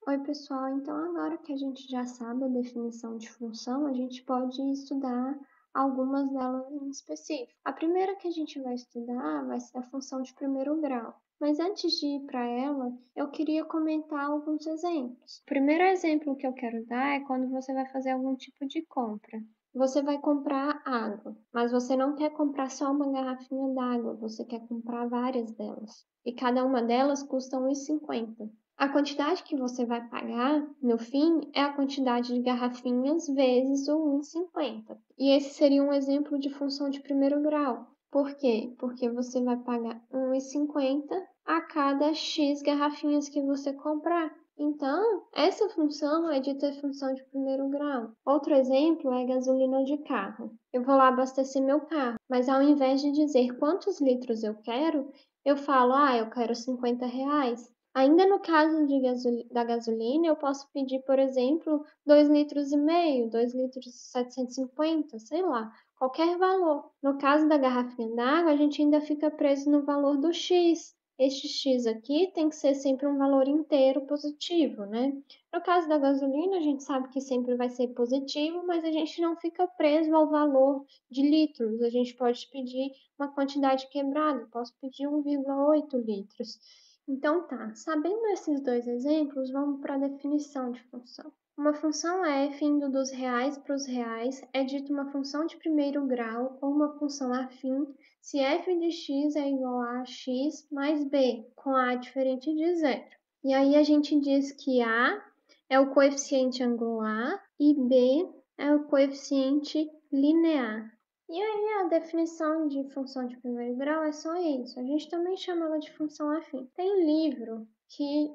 Oi, pessoal. Então, agora que a gente já sabe a definição de função, a gente pode estudar algumas delas em específico. A primeira que a gente vai estudar vai ser a função de primeiro grau. Mas antes de ir para ela, eu queria comentar alguns exemplos. O primeiro exemplo que eu quero dar é quando você vai fazer algum tipo de compra. Você vai comprar água, mas você não quer comprar só uma garrafinha d'água, você quer comprar várias delas. E cada uma delas custa R$ 1,50. A quantidade que você vai pagar, no fim, é a quantidade de garrafinhas vezes o 1,50. E esse seria um exemplo de função de primeiro grau. Por quê? Porque você vai pagar 1,50 a cada X garrafinhas que você comprar. Então, essa função é de ter função de primeiro grau. Outro exemplo é gasolina de carro. Eu vou lá abastecer meu carro, mas ao invés de dizer quantos litros eu quero, eu falo, eu quero R$ 50. Ainda no caso da gasolina, eu posso pedir, por exemplo, 2,5 litros, 2 litros e 750, sei lá, qualquer valor. No caso da garrafinha d'água, a gente ainda fica preso no valor do X. Este X aqui tem que ser sempre um valor inteiro positivo, né? No caso da gasolina, a gente sabe que sempre vai ser positivo, mas a gente não fica preso ao valor de litros. A gente pode pedir uma quantidade quebrada, posso pedir 1,8 litros. Então tá, sabendo esses dois exemplos, vamos para a definição de função. Uma função f indo dos reais para os reais é dita uma função de primeiro grau ou uma função afim se f de x é igual a x mais b, com a diferente de zero. E aí a gente diz que a é o coeficiente angular e b é o coeficiente linear. E aí a definição de função de primeiro grau é só isso. A gente também chama ela de função afim. Tem livro que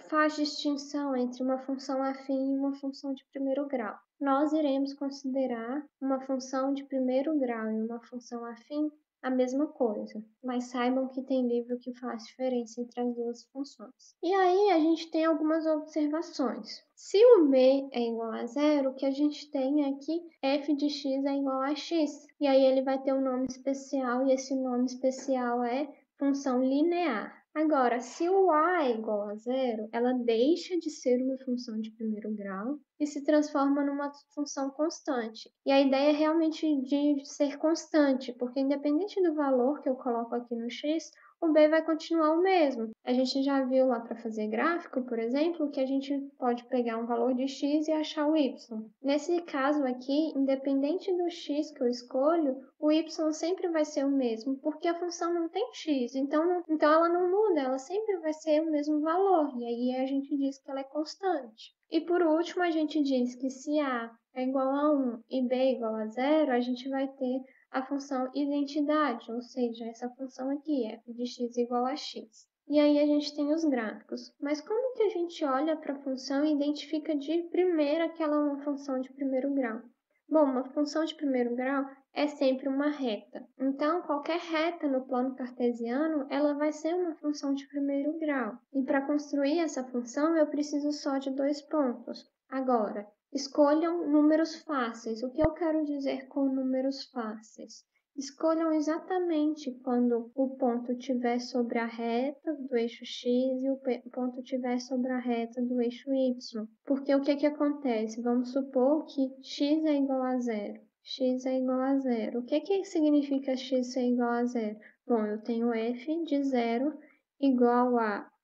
faz distinção entre uma função afim e uma função de primeiro grau. Nós iremos considerar uma função de primeiro grau e uma função afim a mesma coisa, mas saibam que tem livro que faz diferença entre as duas funções. E aí a gente tem algumas observações. Se o b é igual a zero, o que a gente tem é que f de x é igual a x. E aí ele vai ter um nome especial, e esse nome especial é função linear. Agora, se o a é igual a zero, ela deixa de ser uma função de primeiro grau e se transforma numa função constante. E a ideia é realmente de ser constante, porque independente do valor que eu coloco aqui no x, o b vai continuar o mesmo. A gente já viu lá para fazer gráfico, por exemplo, que a gente pode pegar um valor de x e achar o y. Nesse caso aqui, independente do x que eu escolho, o y sempre vai ser o mesmo, porque a função não tem x, então ela não muda, ela sempre vai ser o mesmo valor, e aí a gente diz que ela é constante. E por último, a gente diz que se a é igual a 1 e b é igual a zero, a gente vai ter a função identidade, ou seja, essa função aqui, f de x igual a x. E aí a gente tem os gráficos. Mas como que a gente olha para a função e identifica de primeira que ela é uma função de primeiro grau? Bom, uma função de primeiro grau é sempre uma reta. Então, qualquer reta no plano cartesiano, ela vai ser uma função de primeiro grau. E para construir essa função, eu preciso só de dois pontos. Agora, escolham números fáceis. O que eu quero dizer com números fáceis? Escolham exatamente quando o ponto estiver sobre a reta do eixo x e o ponto estiver sobre a reta do eixo y. Porque o que acontece? Vamos supor que x é igual a zero. X é igual a zero. O que significa x ser igual a zero? Bom, eu tenho f de zero igual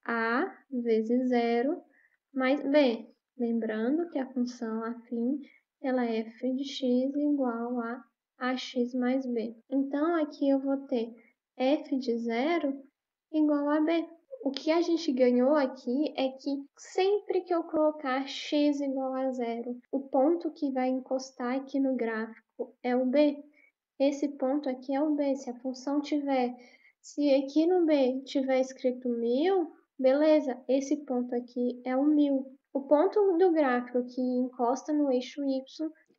a vezes zero mais b. Lembrando que a função afim ela é f de x igual a ax mais b. Então, aqui eu vou ter f de zero igual a b. O que a gente ganhou aqui é que sempre que eu colocar x igual a zero, o ponto que vai encostar aqui no gráfico é o b. Esse ponto aqui é o b. Se aqui no b tiver escrito 1000, beleza, esse ponto aqui é o 1000. O ponto do gráfico que encosta no eixo y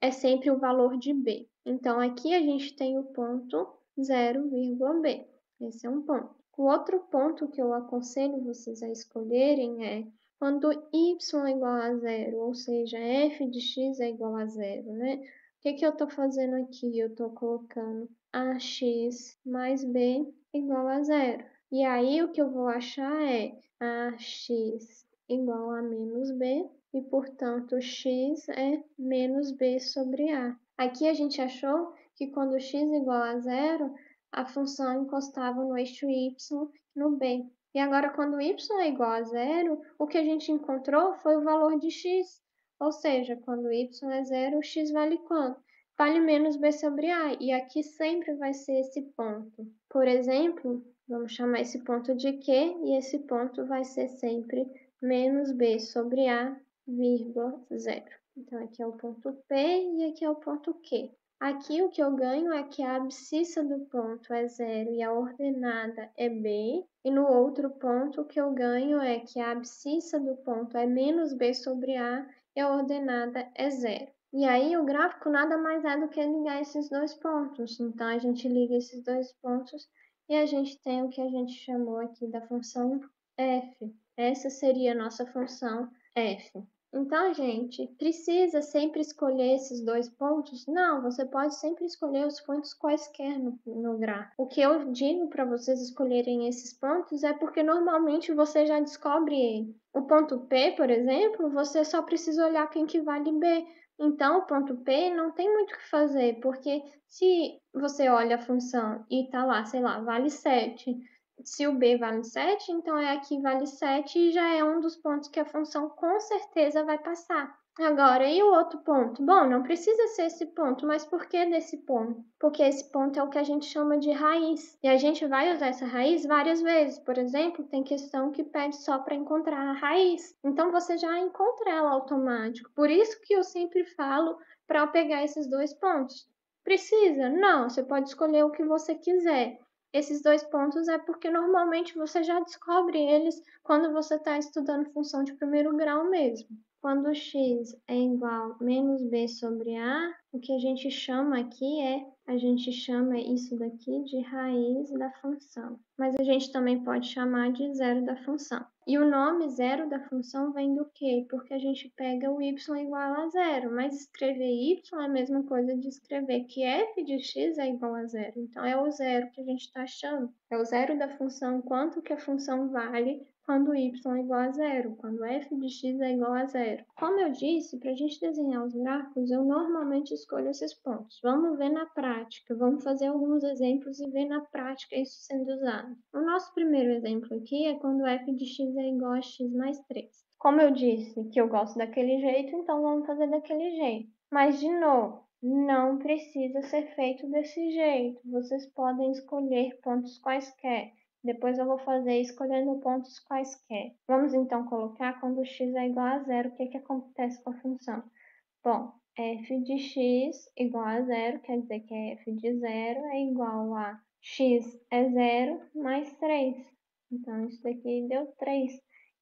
é sempre o valor de b. Então, aqui a gente tem o ponto 0,b. Esse é um ponto. O outro ponto que eu aconselho vocês a escolherem é quando y é igual a zero, ou seja, f de x é igual a zero, né? O que eu estou fazendo aqui? Eu estou colocando ax mais b igual a zero. E aí, o que eu vou achar é ax igual a menos b, e, portanto, x é menos b sobre a. Aqui a gente achou que quando x igual a zero, a função encostava no eixo y no b. E agora, quando y é igual a zero, o que a gente encontrou foi o valor de x. Ou seja, quando y é zero, x vale quanto? Vale menos b sobre a. E aqui sempre vai ser esse ponto. Por exemplo, vamos chamar esse ponto de Q, e esse ponto vai ser sempre menos b sobre a, vírgula, zero. Então, aqui é o ponto P e aqui é o ponto Q. Aqui o que eu ganho é que a abscissa do ponto é zero e a ordenada é b. E no outro ponto, o que eu ganho é que a abscissa do ponto é menos b sobre a e a ordenada é zero. E aí, o gráfico nada mais é do que ligar esses dois pontos. Então, a gente liga esses dois pontos e a gente tem o que a gente chamou aqui da função f. Essa seria a nossa função f. Então, gente, precisa sempre escolher esses dois pontos? Não, você pode sempre escolher os pontos quaisquer no gráfico. O que eu digo para vocês escolherem esses pontos é porque normalmente você já descobre ele. O ponto P, por exemplo, você só precisa olhar quem que vale B. Então, o ponto P não tem muito o que fazer, porque se você olha a função e tá lá, sei lá, vale 7. Se o b vale 7, então é aqui vale 7 e já é um dos pontos que a função com certeza vai passar. Agora, e o outro ponto? Bom, não precisa ser esse ponto, mas por que desse ponto? Porque esse ponto é o que a gente chama de raiz. E a gente vai usar essa raiz várias vezes. Por exemplo, tem questão que pede só para encontrar a raiz. Então, você já encontra ela automático. Por isso que eu sempre falo para eu pegar esses dois pontos. Precisa? Não, você pode escolher o que você quiser. Esses dois pontos é porque normalmente você já descobre eles quando você está estudando função de primeiro grau mesmo. Quando x é igual a menos b sobre a, o que a gente chama aqui a gente chama isso daqui de raiz da função. Mas a gente também pode chamar de zero da função. E o nome zero da função vem do quê? Porque a gente pega o y igual a zero, mas escrever y é a mesma coisa de escrever que f de x é igual a zero. Então, é o zero que a gente está achando. É o zero da função, quanto que a função vale quando y é igual a zero, quando f de x é igual a zero. Como eu disse, para a gente desenhar os gráficos, eu normalmente escolho esses pontos. Vamos ver na prática, vamos fazer alguns exemplos e ver na prática isso sendo usado. O nosso primeiro exemplo aqui é quando f de x é igual a x mais 3. Como eu disse que eu gosto daquele jeito, então vamos fazer daquele jeito. Mas, de novo, não precisa ser feito desse jeito. Vocês podem escolher pontos quaisquer. Depois eu vou fazer escolhendo pontos quaisquer. Vamos então colocar quando x é igual a zero, o que acontece com a função? Bom, f de x igual a zero, quer dizer que f de zero é igual a x é zero mais 3. Então, isso daqui deu 3.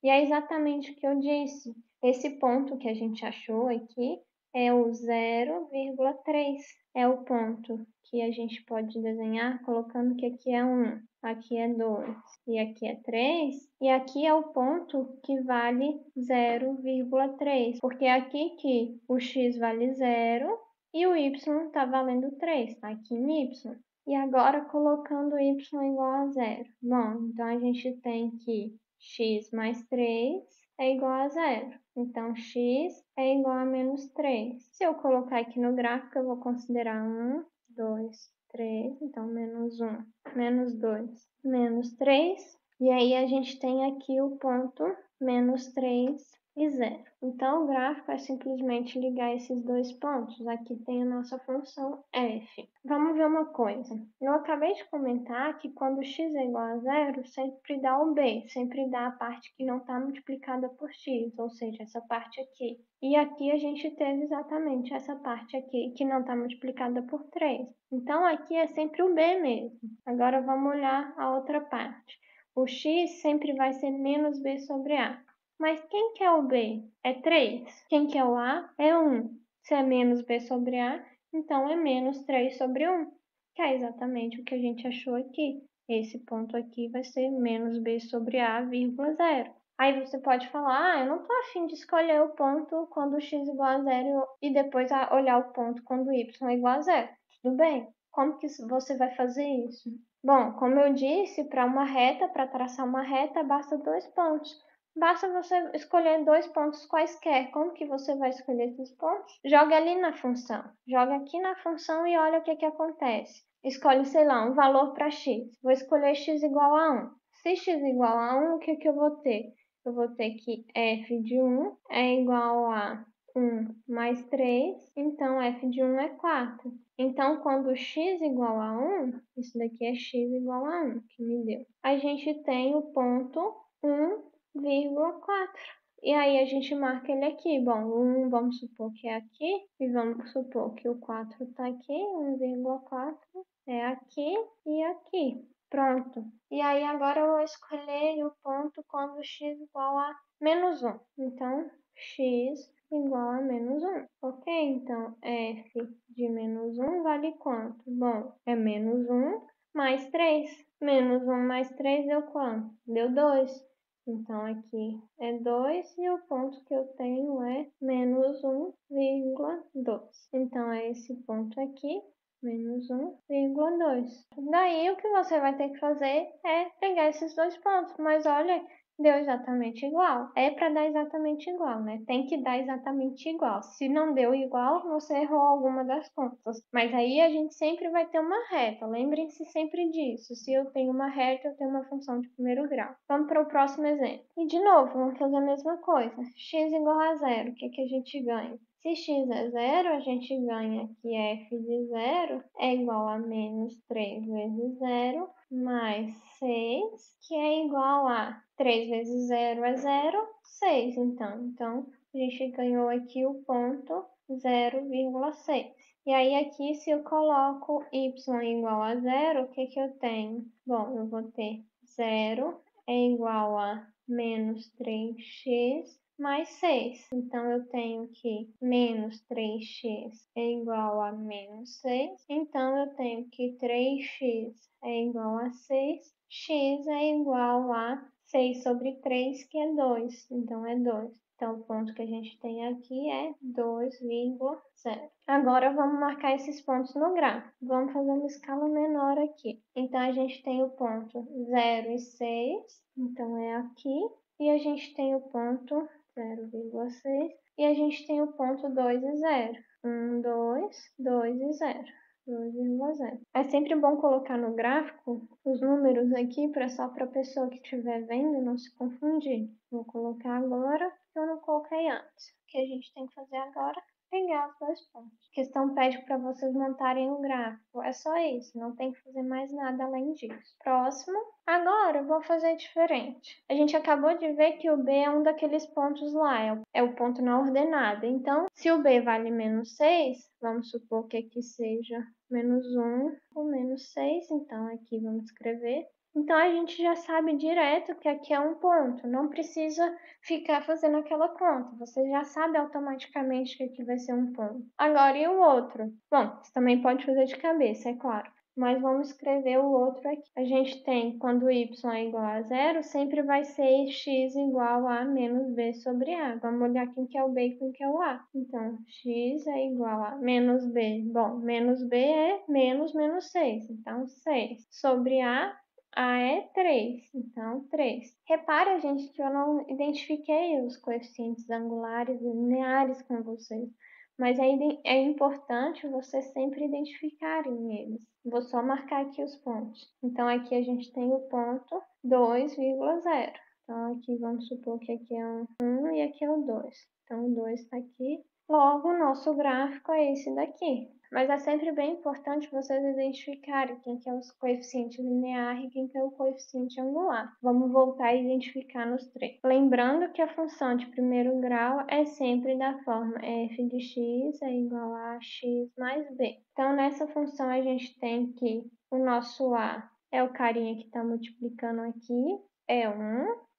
E é exatamente o que eu disse. Esse ponto que a gente achou aqui é o 0,3. É o ponto que a gente pode desenhar colocando que aqui é 1, aqui é 2 e aqui é 3. E aqui é o ponto que vale 0,3, porque é aqui que o x vale 0 e o y está valendo 3, está aqui em y. E agora colocando y igual a zero. Bom, então a gente tem que x mais 3 é igual a zero. Então, x é igual a menos 3. Se eu colocar aqui no gráfico, eu vou considerar 1, 2, 3. Então, menos 1, menos 2, menos 3. E aí, a gente tem aqui o ponto menos 3 e 0. Então, o gráfico é simplesmente ligar esses dois pontos. Aqui tem a nossa função f. Vamos ver uma coisa. Eu acabei de comentar que quando x é igual a zero, sempre dá o b, sempre dá a parte que não está multiplicada por x, ou seja, essa parte aqui. E aqui a gente teve exatamente essa parte aqui, que não está multiplicada por 3. Então, aqui é sempre o b mesmo. Agora, vamos olhar a outra parte. O x sempre vai ser menos b sobre a. Mas quem que é o b? É 3. Quem que é o a? É 1. Se é menos b sobre a, então é menos 3 sobre 1, que é exatamente o que a gente achou aqui. Esse ponto aqui vai ser menos b sobre a, vírgula 0. Aí você pode falar, eu não estou afim de escolher o ponto quando x é igual a 0 e depois olhar o ponto quando y é igual a 0. Tudo bem? Como que você vai fazer isso? Bom, como eu disse, para uma reta, para traçar uma reta, basta dois pontos. Basta você escolher 2 pontos quaisquer. Como que você vai escolher esses pontos? Joga ali na função. Joga aqui na função e olha o que acontece. Escolhe, sei lá, um valor para x. Vou escolher x igual a 1. Se x igual a 1, o que eu vou ter? Eu vou ter que f de 1 é igual a 1 mais 3, então f de 1 é 4. Então, quando x igual a 1, isso daqui é x igual a 1, que me deu. A gente tem o ponto 1,4. E aí a gente marca ele aqui. Bom, o 1 vamos supor que é aqui, e vamos supor que o 4 está aqui, 1,4 é aqui e aqui. Pronto. E aí agora eu vou escolher o ponto quando x igual a menos 1. Então, x igual a menos 1. Ok? Então, f de menos 1 vale quanto? Bom, é menos 1 mais 3. Menos 1 mais 3 deu quanto? Deu 2. Então, aqui é 2 e o ponto que eu tenho é menos 1,2. Então, é esse ponto aqui, menos 1,2. Daí, o que você vai ter que fazer é pegar esses 2 pontos. Mas, olha, deu exatamente igual. É para dar exatamente igual, né? Tem que dar exatamente igual. Se não deu igual, você errou alguma das contas. Mas aí a gente sempre vai ter uma reta. Lembrem-se sempre disso. Se eu tenho uma reta, eu tenho uma função de primeiro grau. Vamos para o próximo exemplo. E de novo, vamos fazer a mesma coisa. X igual a zero. O que a gente ganha? Se x é zero, a gente ganha que f de zero é igual a menos 3 vezes zero mais 6, que é igual a 3 vezes zero é zero, 6. Então a gente ganhou aqui o ponto 0,6. E aí aqui, se eu coloco y igual a zero, o que eu tenho? Bom, eu vou ter 0 é igual a menos 3x mais 6. Então, eu tenho que menos 3x é igual a menos 6. Então, eu tenho que 3x é igual a 6. X é igual a 6 sobre 3, que é 2. Então, é 2. Então, o ponto que a gente tem aqui é 2,0. Agora, vamos marcar esses pontos no gráfico. Vamos fazer uma escala menor aqui. Então, a gente tem o ponto 0 e 6. Então, é aqui. E a gente tem o ponto 0,6. E a gente tem o ponto 2 e 0. 1, 2, 2 e 0. 2,0. É sempre bom colocar no gráfico os números aqui só para a pessoa que estiver vendo não se confundir. Vou colocar agora, que eu não coloquei antes. O que a gente tem que fazer agora é pegar os 2 pontos. A questão pede para vocês montarem o gráfico. É só isso, não tem que fazer mais nada além disso. Próximo. Agora eu vou fazer diferente. A gente acabou de ver que o B é um daqueles pontos lá, é o ponto na ordenada. Então, se o B vale menos 6, vamos supor que aqui seja menos 1 ou menos 6, então aqui vamos escrever. Então, a gente já sabe direto que aqui é um ponto, não precisa ficar fazendo aquela conta, você já sabe automaticamente que aqui vai ser um ponto. Agora, e o outro? Bom, você também pode fazer de cabeça, é claro. Mas vamos escrever o outro aqui. A gente tem, quando y é igual a zero, sempre vai ser x igual a menos b sobre a. Vamos olhar quem que é o b e quem que é o a. Então, x é igual a menos b. Bom, menos b é menos 6. Então, 6 sobre a é 3, então 3. Repara, gente, que eu não identifiquei os coeficientes angulares e lineares com vocês, mas é importante vocês sempre identificarem eles. Vou só marcar aqui os pontos. Então, aqui a gente tem o ponto 2,0. Então, aqui vamos supor que aqui é um 1 e aqui é o 2. Então, o 2 está aqui. Logo, o nosso gráfico é esse daqui. Mas é sempre bem importante vocês identificarem quem que é o coeficiente linear e quem que é o coeficiente angular. Vamos voltar a identificar nos três. Lembrando que a função de primeiro grau é sempre da forma f de x é igual a x mais b. Então, nessa função, a gente tem que o nosso a é o carinha que está multiplicando aqui, é 1,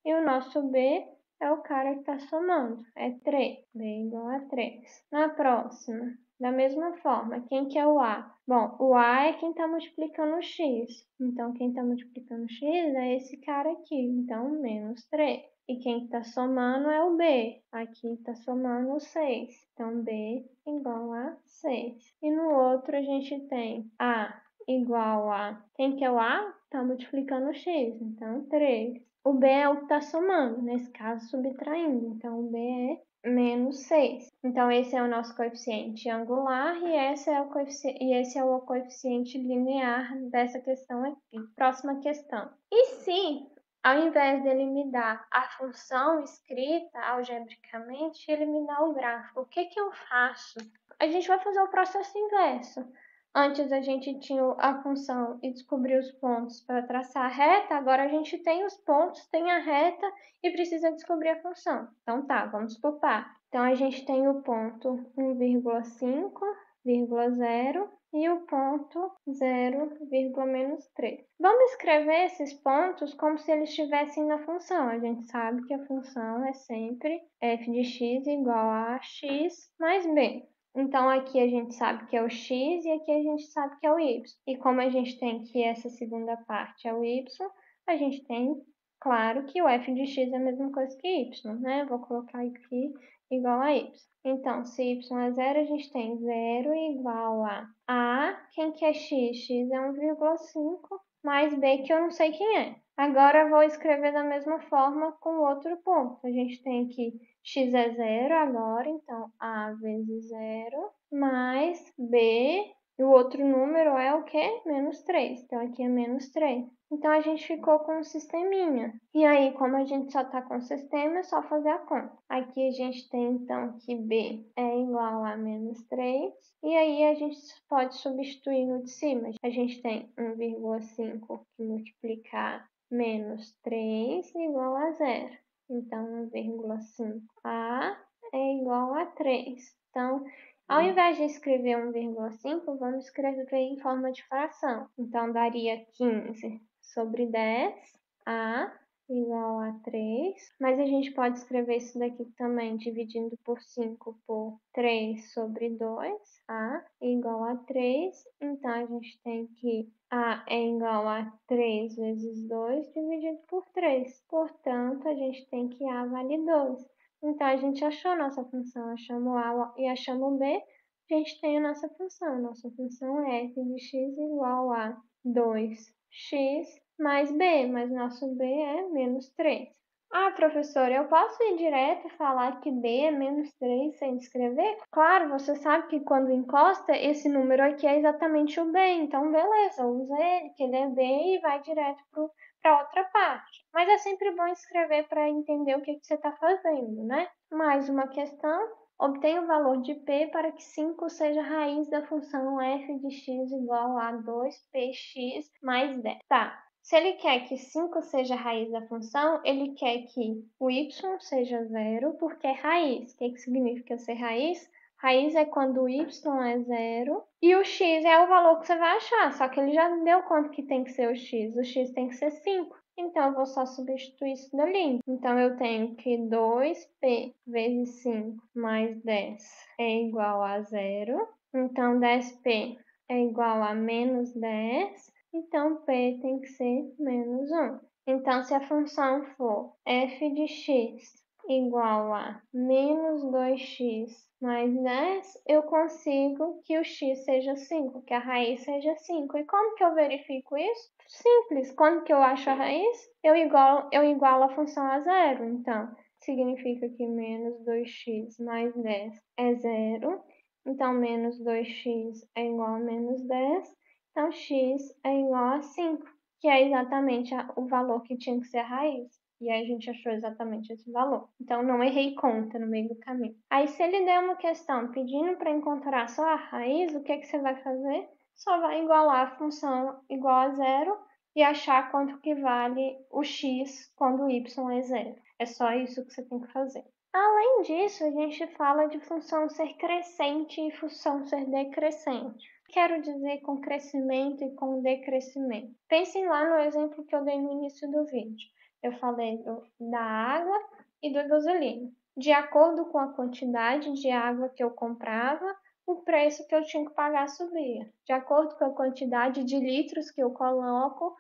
e o nosso b é o cara que está somando, é 3. B igual a 3. Na próxima, da mesma forma, quem que é o A? Bom, o A é quem está multiplicando o X. Então, quem está multiplicando o X é esse cara aqui. Então, menos 3. E quem está somando é o B. Aqui está somando o 6. Então, B igual a 6. E no outro, a gente tem A igual a... Quem que é o A? Está multiplicando o X. Então, 3. O B é o que está somando, nesse caso subtraindo, então o B é menos 6. Então esse é o nosso coeficiente angular e esse é o coeficiente linear dessa questão aqui. Próxima questão. E se, ao invés dele me dar a função escrita algebricamente, ele me dá o gráfico, o que que eu faço? A gente vai fazer o processo inverso. Antes a gente tinha a função e descobrir os pontos para traçar a reta, agora a gente tem os pontos, tem a reta e precisa descobrir a função. Então tá, vamos por partes. Então a gente tem o ponto 1,5, 0 e o ponto 0, menos 3. Vamos escrever esses pontos como se eles estivessem na função. A gente sabe que a função é sempre f de x igual a x mais b. Então, aqui a gente sabe que é o x e aqui a gente sabe que é o y. E como a gente tem que essa segunda parte é o y, a gente tem, claro, que o f de x é a mesma coisa que y, né? Vou colocar aqui igual a y. Então, se y é 0, a gente tem 0 igual a quem que é x? X é 1,5 mais b, que eu não sei quem é. Agora, eu vou escrever da mesma forma com outro ponto. A gente tem que x é 0 agora, então a vezes 0 mais b, e o outro número é o quê? Menos 3. Então aqui é menos 3. Então a gente ficou com um sisteminha. E aí, como a gente só está com o sistema, é só fazer a conta. Aqui a gente tem então que b é igual a menos 3. E aí a gente pode substituir no de cima. A gente tem 1,5 que multiplicar menos 3 igual a 0. Então, 1,5a é igual a 3. Então, ao invés de escrever 1,5, vamos escrever em forma de fração. Então, daria 15 sobre 10, a igual a 3. Mas a gente pode escrever isso daqui também, dividindo por 5 por 3 sobre 2, a igual a 3. Então, a gente tem que a é igual a 3 vezes 2 dividido por 3. Portanto, a gente tem que a vale 2. Então, a gente achou nossa função, achamos a e achamos b, a gente tem a nossa função. Nossa função é f de x igual a 2x mais b, mas nosso b é menos 3. Ah, professora, eu posso ir direto e falar que b é menos 3 sem escrever? Claro, você sabe que quando encosta, esse número aqui é exatamente o b, então beleza, usa ele, que ele é b e vai direto para outra parte. Mas é sempre bom escrever para entender o que você está fazendo, né? Mais uma questão. Obtenha o valor de p para que 5 seja a raiz da função f de x igual a 2px mais 10. Tá. Se ele quer que 5 seja a raiz da função, ele quer que o y seja 0, porque é raiz. O que significa ser raiz? Raiz é quando o y é 0 e o x é o valor que você vai achar, só que ele já deu quanto que tem que ser o x. O x tem que ser 5. Então, eu vou só substituir isso dali. Então, eu tenho que 2p vezes 5 mais 10 é igual a 0. Então, 10p é igual a menos 10. Então, p tem que ser menos 1. Então, se a função for f de x igual a menos 2x mais 10, eu consigo que o x seja 5, que a raiz seja 5. E como que eu verifico isso? Simples. Quando que eu acho a raiz? Eu igualo a função a 0. Então, significa que menos 2x mais 10 é 0. Então, menos 2x é igual a menos 10. Então, x é igual a 5, que é exatamente o valor que tinha que ser a raiz. E aí a gente achou exatamente esse valor. Então, não errei conta no meio do caminho. Aí, se ele der uma questão pedindo para encontrar só a raiz, o que, que você vai fazer? Só vai igualar a função igual a 0 e achar quanto que vale o x quando o y é 0. É só isso que você tem que fazer. Além disso, a gente fala de função ser crescente e função ser decrescente. Quero dizer com crescimento e com decrescimento. Pensem lá no exemplo que eu dei no início do vídeo. Eu falei da água e da gasolina. De acordo com a quantidade de água que eu comprava, o preço que eu tinha que pagar subia. De acordo com a quantidade de litros que eu coloco,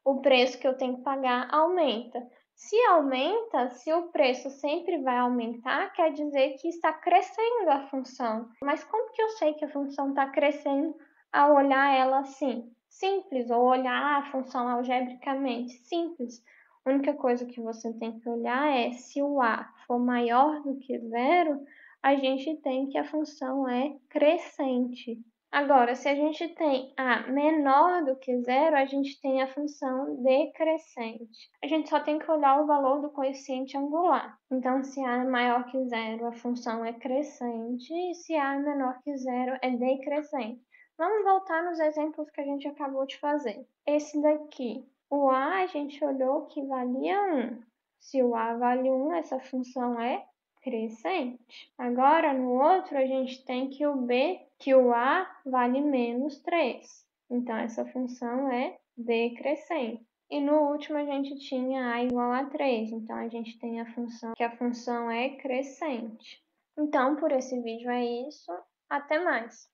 o preço que eu tenho que pagar aumenta. Se aumenta, se o preço sempre vai aumentar, quer dizer que está crescendo a função. Mas como que eu sei que a função está crescendo ao olhar ela assim? Simples, ou olhar a função algebricamente? Simples. A única coisa que você tem que olhar é se o a for maior do que zero, a gente tem que a função é crescente. Agora, se a gente tem a menor do que zero, a gente tem a função decrescente. A gente só tem que olhar o valor do coeficiente angular. Então, se a é maior que zero, a função é crescente, e se a é menor que zero, é decrescente. Vamos voltar nos exemplos que a gente acabou de fazer. Esse daqui, o a gente olhou que valia 1. Se o a vale 1, essa função é crescente. Agora, no outro, a gente tem que o b, que o a vale menos 3. Então, essa função é decrescente. E no último, a gente tinha a igual a 3. Então, a gente tem a função, que a função é crescente. Então, por esse vídeo é isso. Até mais!